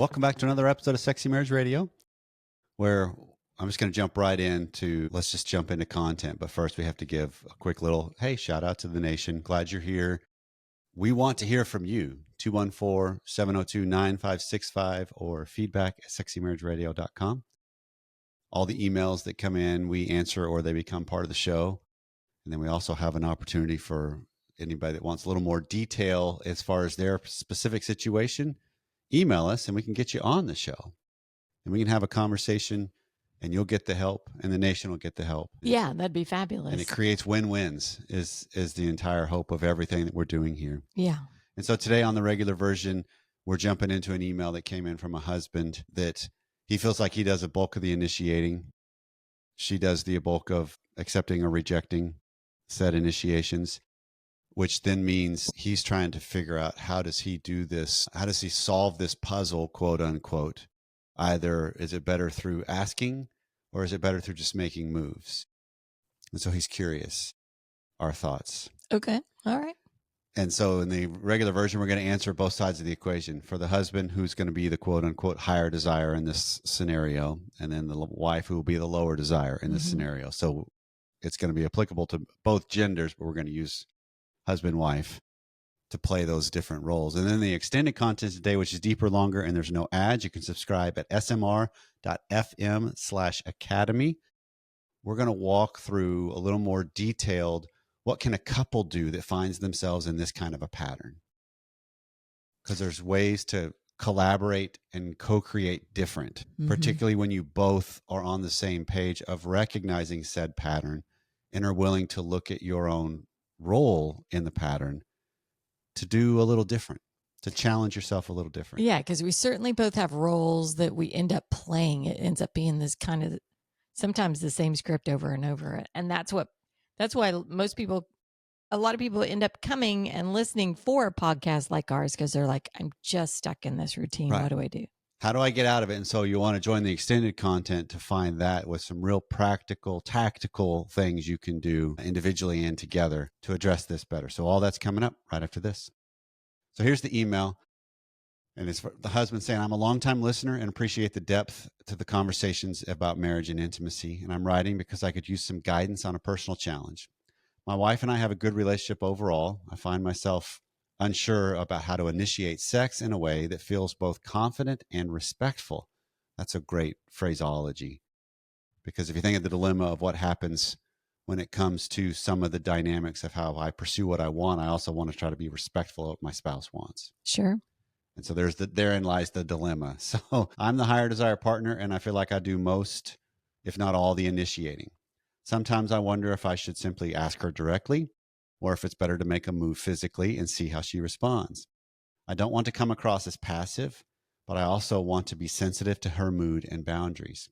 Welcome back to another episode of Sexy Marriage Radio, where I'm just going to jump right into, let's just jump into content. But first, we have to give a quick little, hey, shout out to the nation. Glad you're here. We want to hear from you. 214-702-9565 or feedback@sexymarriageradio.com. All the emails that come in, we answer or they become part of the show. And then we also have an opportunity for anybody that wants a little more detail as far as their specific situation. Email us and we can get you on the show and we can have a conversation and you'll get the help and the nation will get the help. Yeah, that'd be fabulous. And it creates win-wins is the entire hope of everything that we're doing here. Yeah. And so today on the regular version, we're jumping into an email that came in from a husband that he feels like he does a bulk of the initiating. She does the bulk of accepting or rejecting said initiations, which then means he's trying to figure out how does he do this? How does he solve this puzzle, quote unquote? Either is it better through asking or is it better through just making moves? And so he's curious. Our thoughts. Okay. All right. And so in the regular version, we're going to answer both sides of the equation. For the husband, who's going to be the quote unquote higher desire in this scenario, and then the wife who will be the lower desire in this scenario. So it's going to be applicable to both genders, but we're going to use husband, wife to play those different roles. And then the extended content today, which is deeper, longer, and there's no ads. You can subscribe at smr.fm/academy. We're going to walk through a little more detailed, what can a couple do that finds themselves in this kind of a pattern? Because there's ways to collaborate and co-create different, particularly when you both are on the same page of recognizing said pattern and are willing to look at your own role in the pattern to do a little different, to challenge yourself a little different. Yeah, because we certainly both have roles that we end up playing. It ends up being this kind of sometimes the same script over and over. And that's why a lot of people end up coming and listening for a podcast like ours because they're like, I'm just stuck in this routine. Right. What do I do? How do I get out of it? And so you want to join the extended content to find that with some real practical, tactical things you can do individually and together to address this better. So all that's coming up right after this. So here's the email. And it's for the husband saying, I'm a longtime listener and appreciate the depth to the conversations about marriage and intimacy. And I'm writing because I could use some guidance on a personal challenge. My wife and I have a good relationship overall. I find myself unsure about how to initiate sex in a way that feels both confident and respectful. That's a great phraseology. Because if you think of the dilemma of what happens when it comes to some of the dynamics of how I pursue what I want, I also want to try to be respectful of what my spouse wants. Sure. And so therein lies the dilemma. So I'm the higher desire partner, and I feel like I do most, if not all, the initiating. Sometimes I wonder if I should simply ask her directly, or if it's better to make a move physically and see how she responds. I don't want to come across as passive, but I also want to be sensitive to her mood and boundaries.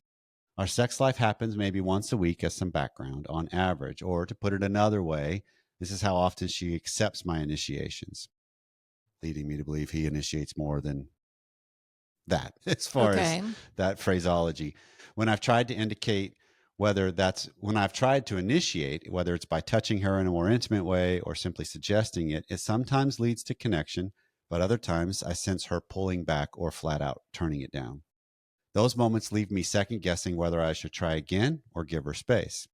Our sex life happens maybe once a week as some background on average, or to put it another way, this is how often she accepts my initiations, leading me to believe he initiates more than that as far as that phraseology. When I've tried to initiate, whether it's by touching her in a more intimate way or simply suggesting it, it sometimes leads to connection, but other times I sense her pulling back or flat out turning it down. Those moments leave me second guessing whether I should try again or give her space.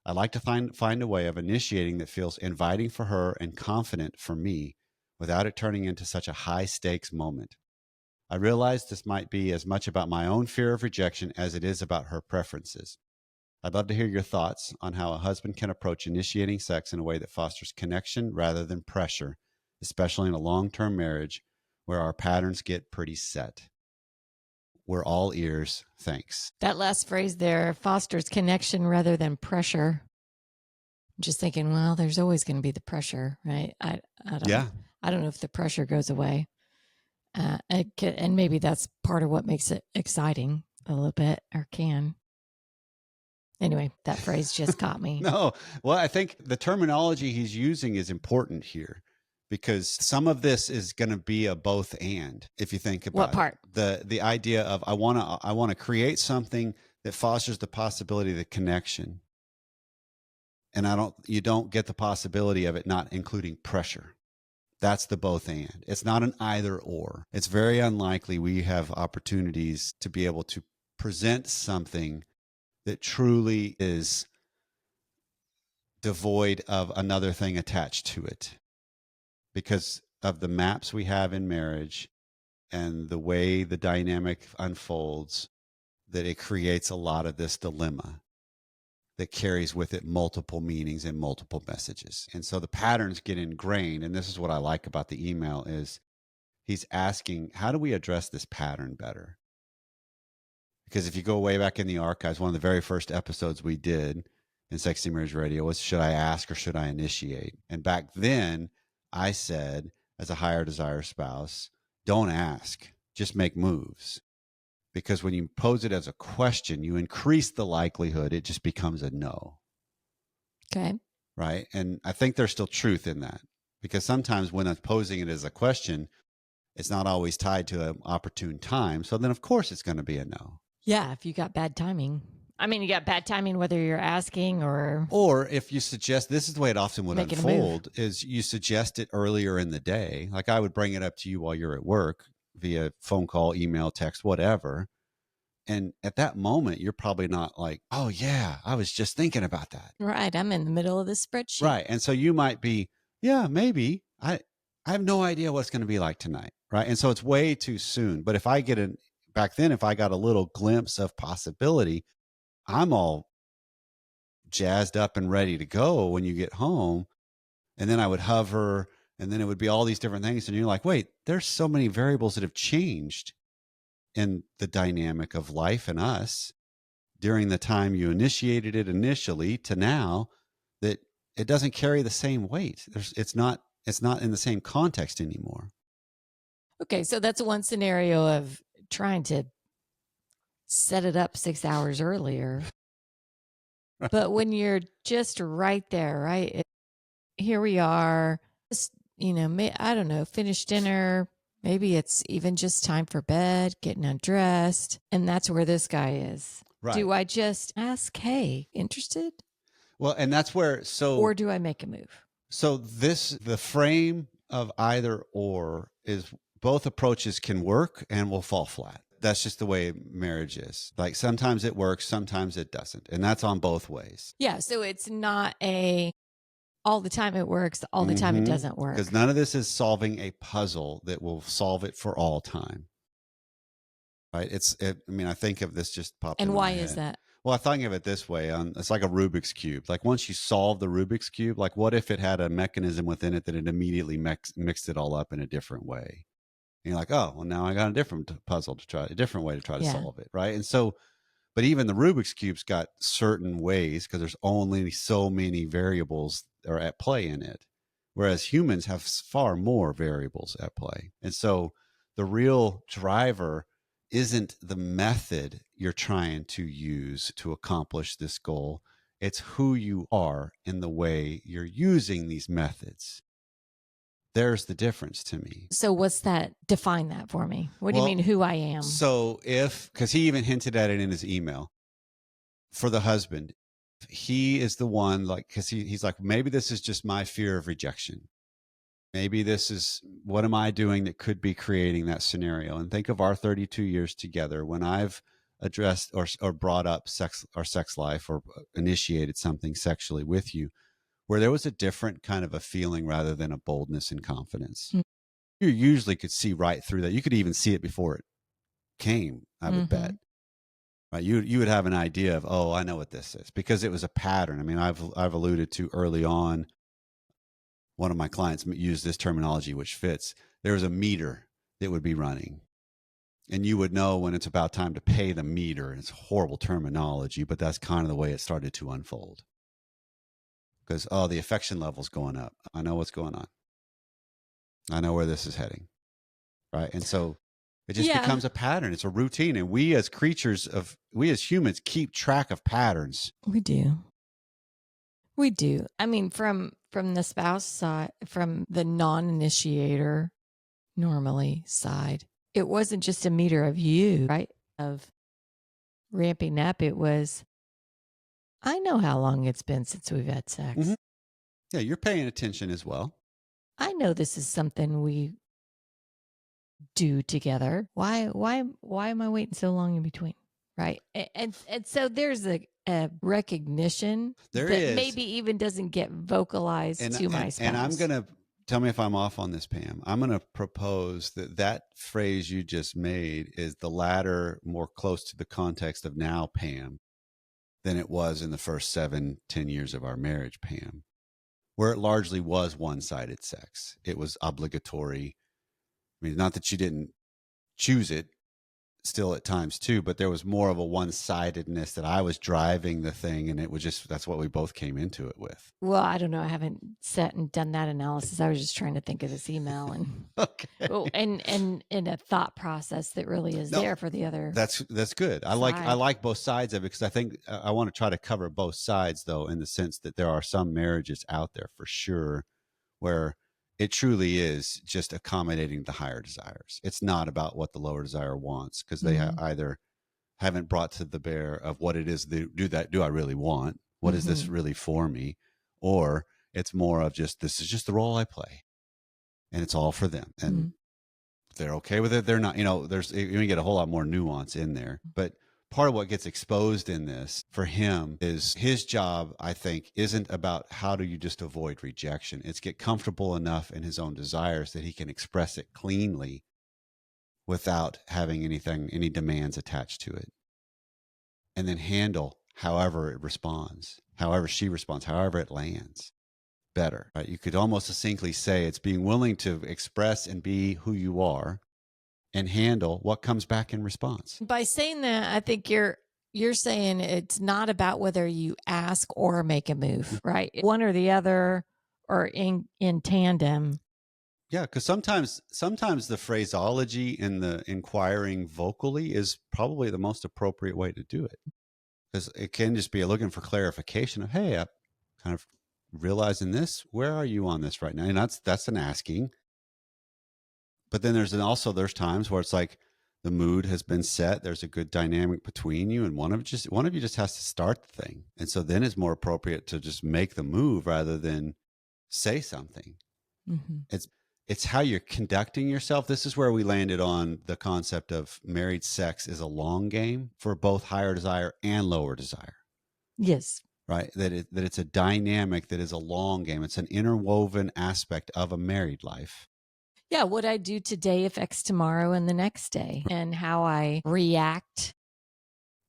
I'd like to find a way of initiating that feels inviting for her and confident for me without it turning into such a high stakes moment. I realize this might be as much about my own fear of rejection as it is about her preferences. I'd love to hear your thoughts on how a husband can approach initiating sex in a way that fosters connection rather than pressure, especially in a long-term marriage where our patterns get pretty set. We're all ears. Thanks. That last phrase there, fosters connection rather than pressure. I'm just thinking, well, there's always going to be the pressure, right? I don't know if the pressure goes away. And maybe that's part of what makes it exciting a little bit, or can. Anyway, that phrase just caught me. No, well, I think the terminology he's using is important here because some of this is going to be a both and. If you think about what part? The idea of I want to create something that fosters the possibility of the connection, and you don't get the possibility of it not including pressure. That's the both and. It's not an either or. It's very unlikely we have opportunities to be able to present something that truly is devoid of another thing attached to it because of the maps we have in marriage and the way the dynamic unfolds, that it creates a lot of this dilemma that carries with it multiple meanings and multiple messages. And so the patterns get ingrained. And this is what I like about the email is he's asking, how do we address this pattern better? Because if you go way back in the archives, one of the very first episodes we did in Sexy Marriage Radio was, should I ask or should I initiate? And back then I said, as a higher desire spouse, don't ask, just make moves. Because when you pose it as a question, you increase the likelihood it just becomes a no. Okay. Right. And I think there's still truth in that, because sometimes when I'm posing it as a question, it's not always tied to an opportune time. So then, of course, it's going to be a no. Yeah. If you got bad timing. I mean, you got bad timing, whether you're asking or if you suggest, this is the way it often would unfold, is you suggest it earlier in the day. Like I would bring it up to you while you're at work via phone call, email, text, whatever. And at that moment, you're probably not like, oh, yeah, I was just thinking about that. Right. I'm in the middle of the spreadsheet. Right. And so you might be, yeah, maybe. I have no idea what it's going to be like tonight. Right. And so it's way too soon. But if I get back then, if I got a little glimpse of possibility, I'm all jazzed up and ready to go when you get home. And then I would hover, and then it would be all these different things. And you're like, wait, there's so many variables that have changed in the dynamic of life and us during the time you initiated it initially to now, that it doesn't carry the same weight. It's not in the same context anymore. Okay. So that's one scenario of trying to set it up 6 hours earlier. But when you're just right there, right? Here we are, just, I don't know, finish dinner. Maybe it's even just time for bed, getting undressed. And that's where this guy is. Right. Do I just ask, hey, interested? Well, and that's where, or do I make a move? So the frame of either or is both approaches can work and will fall flat. That's just the way marriage is. Like sometimes it works, sometimes it doesn't. And that's on both ways. Yeah. So it's not all the time it works, all the time it doesn't work. Because none of this is solving a puzzle that will solve it for all time. Right? I think of this just popped in my head. And why is that? Well, I think of it this way. It's like a Rubik's Cube. Like once you solve the Rubik's Cube, like what if it had a mechanism within it that it immediately mixed it all up in a different way? And you're like, oh, well, now I got a different puzzle to try, a different way to try to solve it. Right. And so, but even the Rubik's Cube's got certain ways because there's only so many variables that are at play in it. Whereas humans have far more variables at play. And so the real driver isn't the method you're trying to use to accomplish this goal. It's who you are in the way you're using these methods. There's the difference to me. So what's that? Define that for me. What do you mean who I am? So because he even hinted at it in his email, for the husband, he is the one, like, because he's like, maybe this is just my fear of rejection. Maybe this is, what am I doing that could be creating that scenario? And think of our 32 years together when I've addressed or brought up our sex life or initiated something sexually with you, where there was a different kind of a feeling rather than a boldness and confidence. Mm-hmm. You usually could see right through that. You could even see it before it came, I would bet. Right? You would have an idea of, oh, I know what this is, because it was a pattern. I mean, I've alluded to early on, one of my clients used this terminology, which fits. There was a meter that would be running, and you would know when it's about time to pay the meter. It's horrible terminology, but that's kind of the way it started to unfold. Because, the affection level's going up. I know what's going on. I know where this is heading. Right. And so it just becomes a pattern. It's a routine. And we as humans keep track of patterns. We do. I mean, from the spouse side, from the non-initiator normally side, it wasn't just a meter of you, right? Of ramping up. It was, I know how long it's been since we've had sex. Mm-hmm. Yeah, you're paying attention as well. I know this is something we do together. Why am I waiting so long in between? Right. And so there's a recognition that maybe even doesn't get vocalized to my spouse. And I'm going to tell me if I'm off on this, Pam. I'm going to propose that phrase you just made is the latter, more close to the context of now, Pam, than it was in the first 7-10 years of our marriage, Pam, where it largely was one-sided sex. It was obligatory. I mean, not that you didn't choose it still at times too, but there was more of a one-sidedness that I was driving the thing, and it was just, that's what we both came into it with. Well, I don't know. I haven't sat and done that analysis. I was just trying to think of this email and and in a thought process that really is there for the other. That's good. I like both sides of it, because I think I want to try to cover both sides, though, in the sense that there are some marriages out there for sure where it truly is just accommodating the higher desires. It's not about what the lower desire wants, because they either haven't brought to the bear of what it is do I really want? What is this really for me? Or it's more of just, this is just the role I play, and it's all for them. And they're okay with it. They're not, there's, you get a whole lot more nuance in there. But part of what gets exposed in this for him is his job, I think, isn't about how do you just avoid rejection. It's get comfortable enough in his own desires that he can express it cleanly without having any demands attached to it. And then handle however it responds, however she responds, however it lands better. Right? You could almost succinctly say it's being willing to express and be who you are and handle what comes back in response. By saying that, I think you're saying it's not about whether you ask or make a move, right? One or the other, or in tandem. Yeah, because sometimes the phraseology and the inquiring vocally is probably the most appropriate way to do it, because it can just be looking for clarification of, hey, I'm kind of realizing this. Where are you on this right now? And that's an asking. But then there's times where it's like the mood has been set. There's a good dynamic between you, and one of you just has to start the thing. And so then it's more appropriate to just make the move rather than say something. It's how you're conducting yourself. This is where we landed on the concept of married sex is a long game for both higher desire and lower desire. Yes. Right. That it's a dynamic that is a long game. It's an interwoven aspect of a married life. Yeah. What I do today affects tomorrow and the next day, and how I react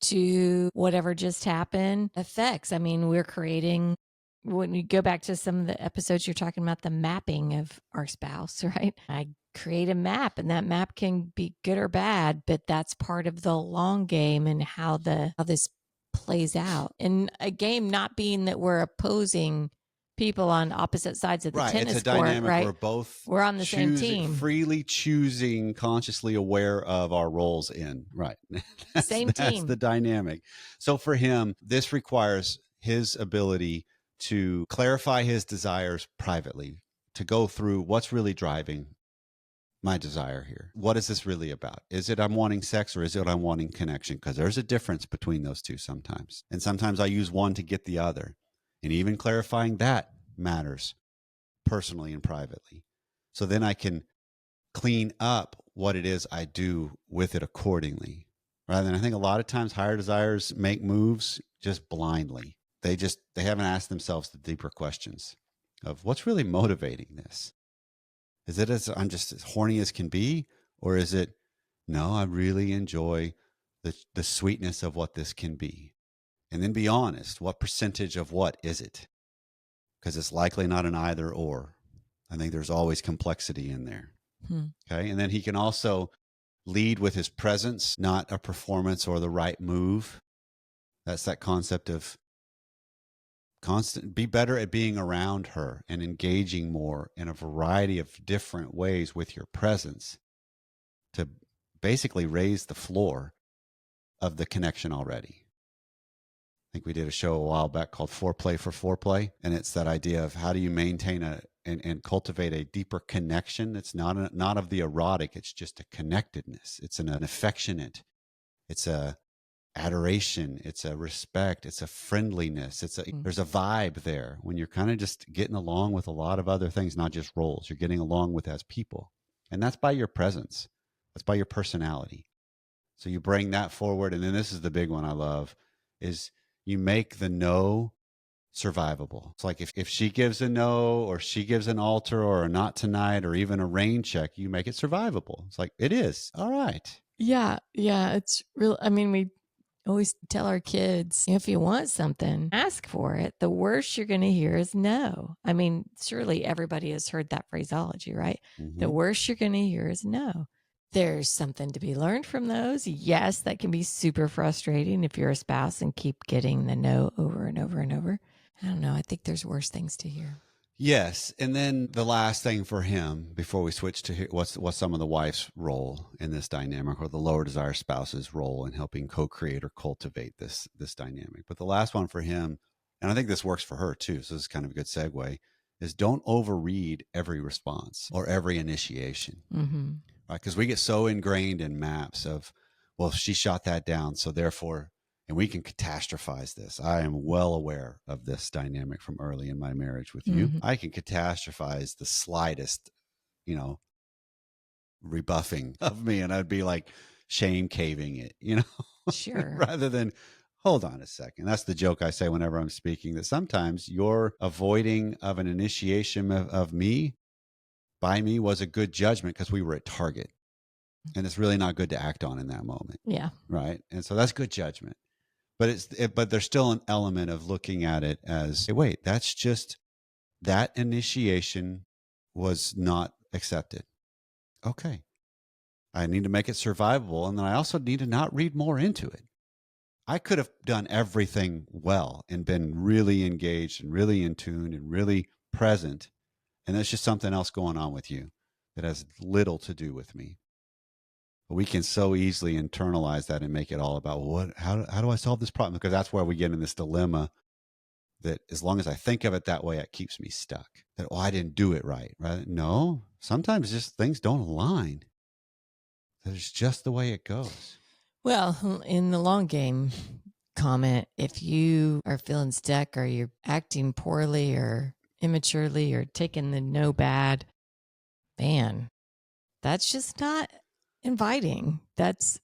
to whatever just happened affects. I mean, we're creating, when you go back to some of the episodes, you're talking about the mapping of our spouse, right? I create a map, and that map can be good or bad, but that's part of the long game and how this plays out. And a game not being that we're opposing people on opposite sides of the tennis it's a court, dynamic right? where we're on the same team, freely choosing, consciously aware of our roles in, right? That's team. That's the dynamic. So for him, this requires his ability to clarify his desires privately, to go through what's really driving my desire here. What is this really about? Is it I'm wanting sex, or is it I'm wanting connection? Because there's a difference between those two sometimes. And sometimes I use one to get the other. And even clarifying that matters personally and privately. So then I can clean up what it is I do with it accordingly. Rather than, I think a lot of times higher desires make moves just blindly. They haven't asked themselves the deeper questions of what's really motivating this. Is it as I'm just as horny as can be? Or is it, no, I really enjoy the sweetness of what this can be? And then be honest. What percentage of what is it? Because it's likely not an either or. I think there's always complexity in there. Okay. And then he can also lead with his presence, not a performance or the right move. That's that concept of be better at being around her and engaging more in a variety of different ways with your presence to basically raise the floor of the connection already. I think we did a show a while back called Foreplay for Foreplay. And it's that idea of how do you maintain and cultivate a deeper connection. It's not of the erotic. It's just a connectedness. It's an affectionate. It's a adoration, it's a respect, it's a friendliness, there's a vibe there when you're kind of just getting along with a lot of other things, not just roles. You're getting along with as people. And that's by your presence. That's by your personality. So you bring that forward. And then this is the big one I love is you make the no survivable. It's like if she gives a no or she gives an alter or a not tonight or even a rain check, you make it survivable. It's like, it is. All right. Yeah. Yeah. It's real. I mean, we always tell our kids, if you want something, ask for it. The worst you're going to hear is no. I mean, surely everybody has heard that phraseology, right? Mm-hmm. The worst you're going to hear is no. There's something to be learned from those. Yes, that can be super frustrating if you're a spouse and keep getting the no over and over and over. I don't know. I think there's worse things to hear. Yes. And then the last thing for him before we switch to what's some of the wife's role in this dynamic, or the lower desire spouse's role in helping co-create or cultivate this dynamic. But the last one for him, and I think this works for her too, so this is kind of a good segue, is don't overread every response or every initiation. Mm-hmm. Right? Because we get so ingrained in maps of, well, she shot that down, so therefore, and we can catastrophize this. I am well aware of this dynamic from early in my marriage with you. Mm-hmm. I can catastrophize the slightest, rebuffing of me, and I'd be like shame caving it, Sure. rather than, hold on a second. That's the joke I say whenever I'm speaking, that sometimes your avoiding of an initiation of me by me was a good judgment because we were at target. And it's really not good to act on in that moment. Yeah. Right. And so that's good judgment. But but there's still an element of looking at it as, hey, wait, that's just that initiation was not accepted. Okay. I need to make it survivable. And then I also need to not read more into it. I could have done everything well and been really engaged and really in tune and really present. And there's just something else going on with you that has little to do with me. But we can so easily internalize that and make it all about, well, how do I solve this problem? Because that's where we get in this dilemma that as long as I think of it that way, it keeps me stuck. That, I didn't do it right. Right? No, sometimes just things don't align. That's just the way it goes. Well, in the long game, comment, if you are feeling stuck or you're acting poorly or immaturely or taking the no bad, man, that's just not inviting. That's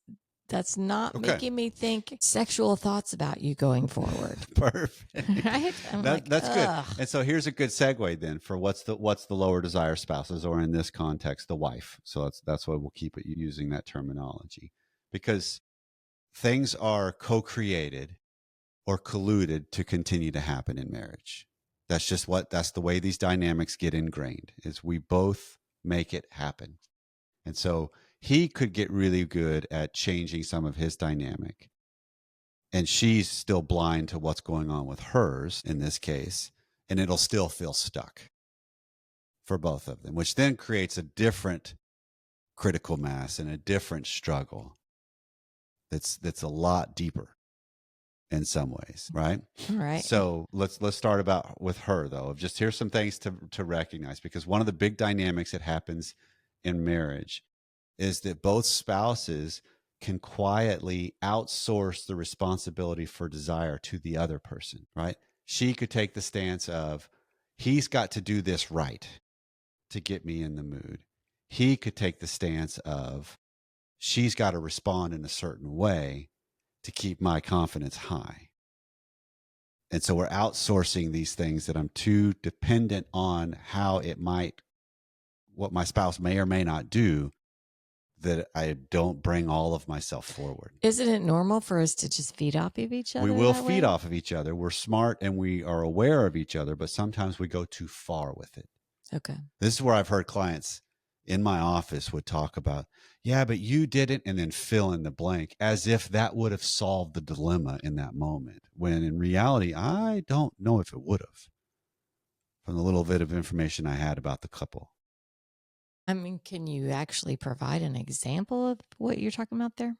not making me think sexual thoughts about you going forward. Perfect. Right? That's good. And so here's a good segue then for what's the lower desire spouses, or in this context, the wife. So that's why we'll keep it using that terminology, because things are co-created or colluded to continue to happen in marriage. That's the way these dynamics get ingrained, is we both make it happen. And so he could get really good at changing some of his dynamic, and she's still blind to what's going on with hers in this case, and it'll still feel stuck for both of them, which then creates a different critical mass and a different struggle that's a lot deeper in some ways, right? Right. So let's start about with her, though, of just, here's some things to recognize, because one of the big dynamics that happens in marriage is that both spouses can quietly outsource the responsibility for desire to the other person, right? She could take the stance of, he's got to do this right to get me in the mood. He could take the stance of, she's got to respond in a certain way to keep my confidence high. And so we're outsourcing these things that I'm too dependent on what my spouse may or may not do, that I don't bring all of myself forward. Isn't it normal for us to just feed off of each other? We will feed off of each other. We're smart and we are aware of each other, but sometimes we go too far with it. Okay. This is where I've heard clients in my office would talk about, yeah, but you didn't, and then fill in the blank, as if that would have solved the dilemma in that moment, when in reality, I don't know if it would have, from the little bit of information I had about the couple. I mean, can you actually provide an example of what you're talking about there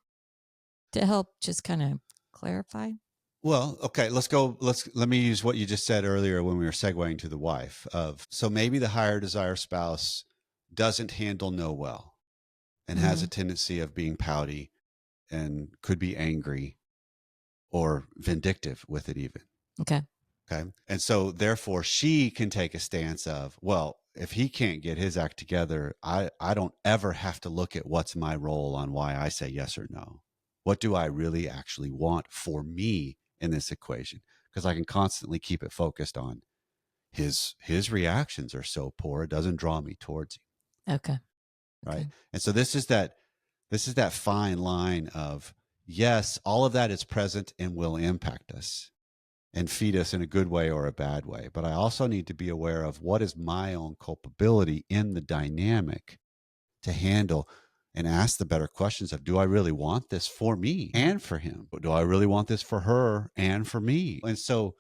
to help just kind of clarify? Well, okay, let me use what you just said earlier when we were segueing to the wife so maybe the higher desire spouse doesn't handle no well and has a tendency of being pouty and could be angry or vindictive with it even. Okay. Okay. And so therefore she can take a stance of, well, if he can't get his act together, I don't ever have to look at what's my role on why I say yes or no. What do I really actually want for me in this equation? Because I can constantly keep it focused on his reactions are so poor, it doesn't draw me towards him. Okay. Right. And so this is that fine line of, yes, all of that is present and will impact us and feed us in a good way or a bad way. But I also need to be aware of what is my own culpability in the dynamic to handle and ask the better questions of, do I really want this for me and for him? Or do I really want this for her and for me? And so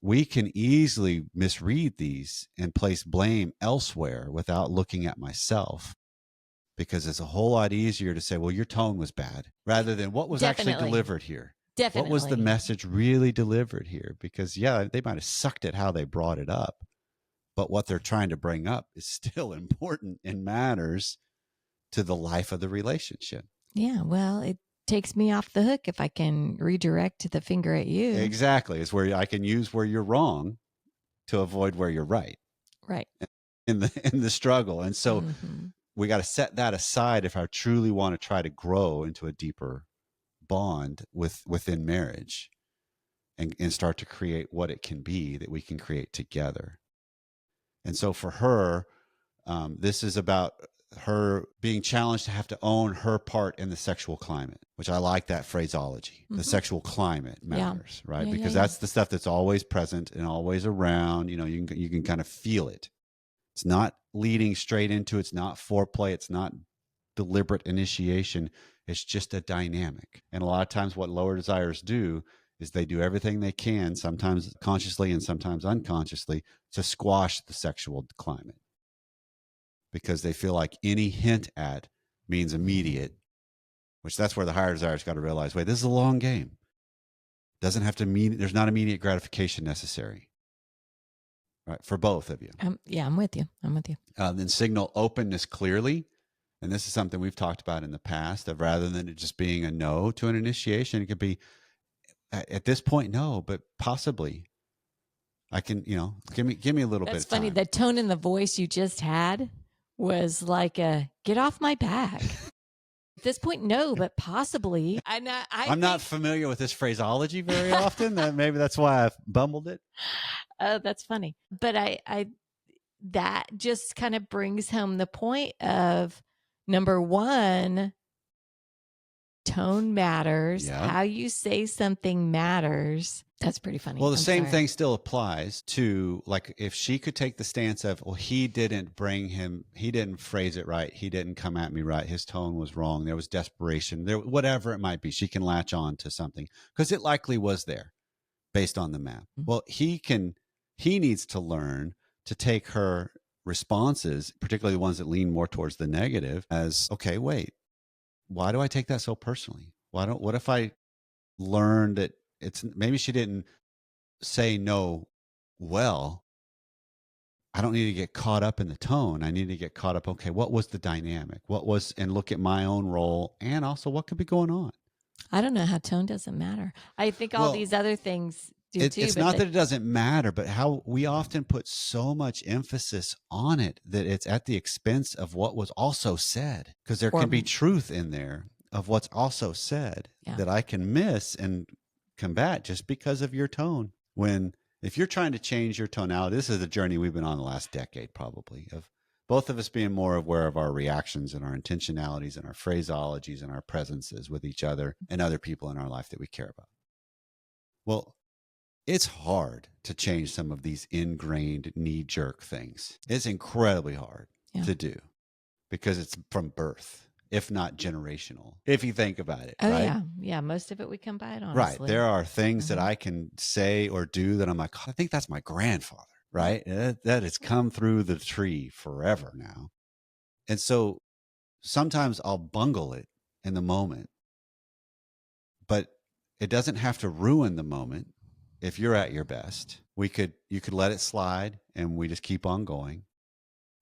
we can easily misread these and place blame elsewhere without looking at myself, because it's a whole lot easier to say, well, your tone was bad, rather than what was actually delivered here. Definitely. What was the message really delivered here? Because, yeah, they might have sucked at how they brought it up, but what they're trying to bring up is still important and matters to the life of the relationship. Yeah, well, it takes me off the hook if I can redirect the finger at you. Exactly. It's where I can use where you're wrong to avoid where you're right. Right. In the struggle. And so we got to set that aside if I truly want to try to grow into a deeper bond within marriage, and start to create what it can be that we can create together. And so for her, this is about her being challenged to have to own her part in the sexual climate, which I like that phraseology. The sexual climate matters, right? Yeah, because that's the stuff that's always present and always around. You can kind of feel it. It's not leading straight into, it's not foreplay, it's not deliberate initiation. It's just a dynamic. And a lot of times what lower desires do is they do everything they can, sometimes consciously and sometimes unconsciously, to squash the sexual climate, because they feel like any hint at means immediate, which that's where the higher desires got to realize, wait, this is a long game. Doesn't have to mean, there's not immediate gratification necessary, right? For both of you. Yeah, I'm with you. Then signal openness clearly. And this is something we've talked about in the past, of rather than it just being a no to an initiation, it could be, at this point, no, but possibly I can, give me a little bit of time. That's funny. The tone in the voice you just had was like a, get off my back. At this point, no, but possibly. I'm not familiar with this phraseology very often. Maybe that's why I've bumbled it. Oh, that's funny. But I that just kind of brings home the point of, number one, tone matters. Yeah. How you say something matters. That's pretty funny. Well, the same thing still applies to, like, if she could take the stance of, well, he didn't phrase it right. He didn't come at me right. His tone was wrong. There was desperation there, whatever it might be. She can latch on to something because it likely was there based on the map. Well, he needs to learn to take her responses, particularly the ones that lean more towards the negative, as, okay, wait, why do I take that so personally? What if I learned that it's maybe she didn't say no well. I don't need to get caught up in the tone. I need to get caught up, okay, what was the dynamic? And look at my own role and also what could be going on. I don't know how tone doesn't matter. I think all these other things do too. It's not that it doesn't matter, but how we often put so much emphasis on it that it's at the expense of what was also said, because there can be truth in there of what's also said that I can miss and combat just because of your tone. If you're trying to change your tonality, this is a journey we've been on the last decade, probably, of both of us being more aware of our reactions and our intentionalities and our phraseologies and our presences with each other and other people in our life that we care about. Well, it's hard to change some of these ingrained knee-jerk things. It's incredibly hard to do because it's from birth, if not generational, if you think about it. Oh, right? Yeah. Most of it we come by it, honestly. Right. There are things that I can say or do that I'm like, I think that's my grandfather, right? That has come through the tree forever now. And so sometimes I'll bungle it in the moment, but it doesn't have to ruin the moment. If you're at your best, you could let it slide and we just keep on going.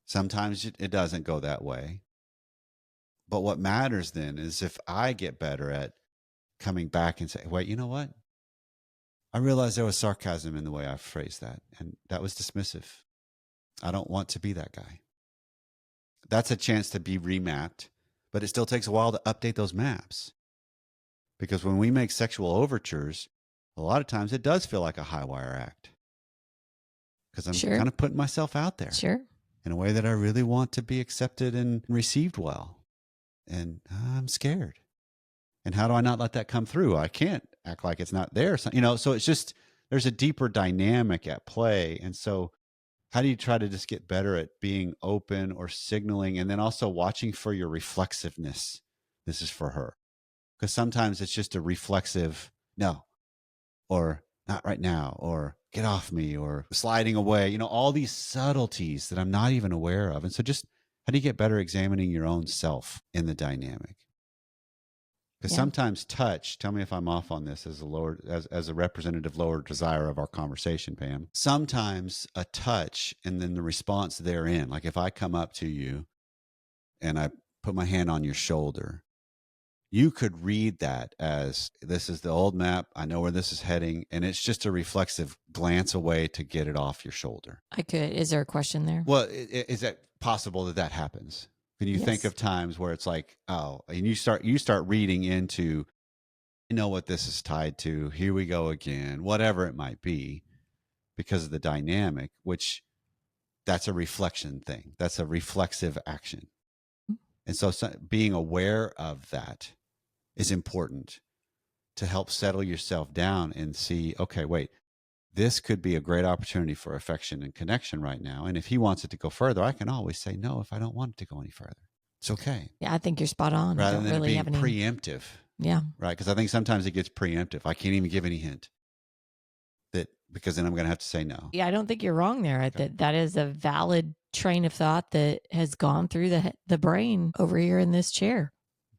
Sometimes it doesn't go that way. But what matters then is if I get better at coming back and say, wait, you know what? I realized there was sarcasm in the way I phrased that, and that was dismissive. I don't want to be that guy. That's a chance to be remapped, but it still takes a while to update those maps. Because when we make sexual overtures, a lot of times it does feel like a high wire act. Because I'm kind of putting myself out there in a way that I really want to be accepted and received well. And I'm scared. And how do I not let that come through? I can't act like it's not there. So, so it's just, there's a deeper dynamic at play. And so how do you try to just get better at being open or signaling, and then also watching for your reflexiveness? This is for her. Because sometimes it's just a reflexive no, or not right now, or get off me, or sliding away, all these subtleties that I'm not even aware of. And so just how do you get better examining your own self in the dynamic? Because sometimes touch, tell me if I'm off on this as a representative lower desire of our conversation, Pam. Sometimes a touch and then the response therein, like if I come up to you and I put my hand on your shoulder, you could read that as this is the old map. I know where this is heading. And it's just a reflexive glance away to get it off your shoulder. I could. Is there a question there? Well, is that possible that happens? Can you think of times where it's like, oh, and you start reading into, what this is tied to. Here we go again, whatever it might be, because of the dynamic, which that's a reflection thing. That's a reflexive action. And so being aware of that is important to help settle yourself down and see, okay, wait, this could be a great opportunity for affection and connection right now. And if he wants it to go further, I can always say no if I don't want it to go any further. It's okay. Yeah, I think you're spot on. Rather than really being preemptive. Yeah. Right. Because I think sometimes it gets preemptive. I can't even give any hint because then I'm going to have to say no. Yeah, I don't think you're wrong there. Okay. That is a valid train of thought that has gone through the brain over here in this chair.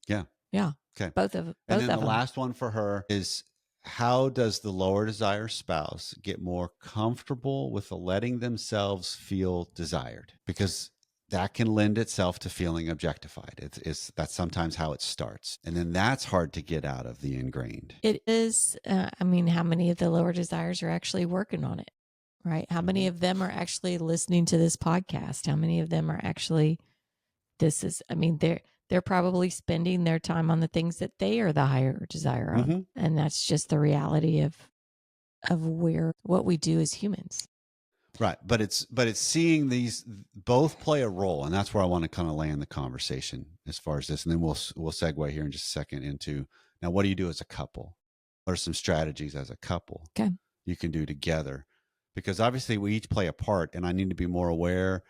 Yeah. Yeah. Okay. Both of and then the last one for her is, how does the lower desire spouse get more comfortable with letting themselves feel desired? Because that can lend itself to feeling objectified. That's sometimes how it starts. And then that's hard to get out of the ingrained. It is. How many of the lower desires are actually working on it, right? How many of them are actually listening to this podcast? How many of them are actually, they're probably spending their time on the things that they are the higher desire on. And that's just the reality of what we do as humans. Right. But it's seeing these both play a role. And that's where I want to kind of land the conversation as far as this. And then we'll segue here in just a second into, now, what do you do as a couple? What are some strategies as a couple you can do together? Because obviously we each play a part, and I need to be more aware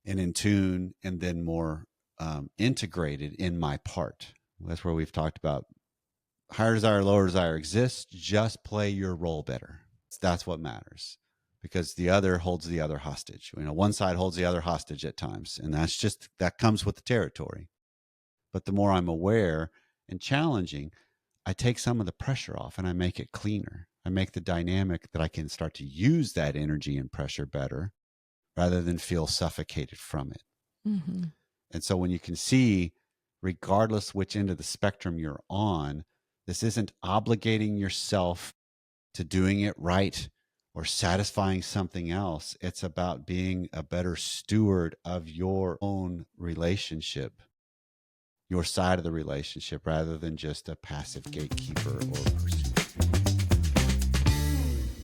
and in tune, and then more integrated in my part. That's where we've talked about higher desire, lower desire exists. Just play your role better. That's what matters, because the other holds the other hostage. One side holds the other hostage at times, and that comes with the territory. But the more I'm aware and challenging, I take some of the pressure off and I make it cleaner. I make the dynamic that I can start to use that energy and pressure better rather than feel suffocated from it. Mm-hmm. And so when you can see, regardless which end of the spectrum you're on, this isn't obligating yourself to doing it right or satisfying something else. It's about being a better steward of your own relationship, your side of the relationship, rather than just a passive gatekeeper or pursuer.